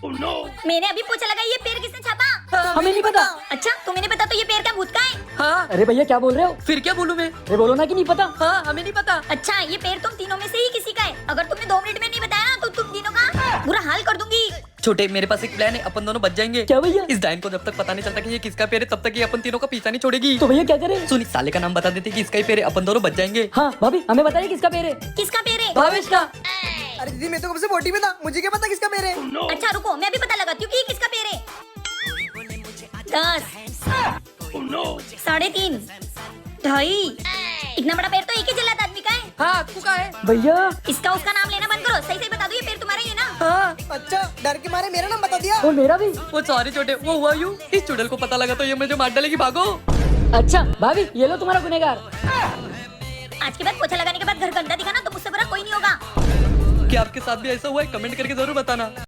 मैंने अभी पूछा लगा ये पेड़ किसने छापा? हमें नहीं पता। अच्छा तुम्हें नहीं पता तो ये पेड़ क्या भूत का है? हाँ अरे भैया क्या बोल रहे हो? फिर क्या बोलूं मैं? अरे बोलो ना कि नहीं पता। हाँ हमें नहीं पता। अच्छा ये पेड़ तुम तीनों में से ही किसी का है। अगर तुमने 2 मिनट में नहीं बताया ना तो तुम तीनों का बुरा हाल कर दूंगी। छोटे मेरे पास एक प्लान है, अपन दोनों बच जाएंगे। क्या भैया? इस डायन को जब तक पता नहीं चलता कि ये किसका पेड़ है तब तक ये अपन तीनों का पीछा नहीं छोड़ेगी। तो भैया क्या करें? सुन इस साले का नाम बता देते कि इसका ही पेड़ है, अपन दोनों बच जाएंगे। हाँ भाभी हमें बताइए किसका पेड़ है? किसका पेड़ है? भावेश का। अरे दीदी मैं तो कब से बोटी में था, मुझे क्या पता किसका पेड़ है। अच्छा रुको मैं भी पता लगाती हूँ कि ये किसका पेड़ है। 10 3.5 2.5 इतना बड़ा पेड़ तो एक ही जल्लाद आदमी का है। हाँ तू का है? भैया इसका उसका नाम लेना बंद करो। सही सही बता दो ये पेड़ तुम्हारा ही है ना? हाँ अच्छा डर के मारे मेरा नाम बता दिया। और मेरा भी। वो सॉरी छोटे, वो हुआ यूं इस चुड़ैल को पता लगा तो ये मुझे मार डालेगी, भागो। अच्छा भाभी ये लो तुम्हारा गुनहगार। आज के बाद पोछा लगाने के बाद घर गंदा दिखा ना तो मुझसे बुरा कोई नहीं होगा। क्या आपके साथ भी ऐसा हुआ है? कमेंट करके जरूर बताना।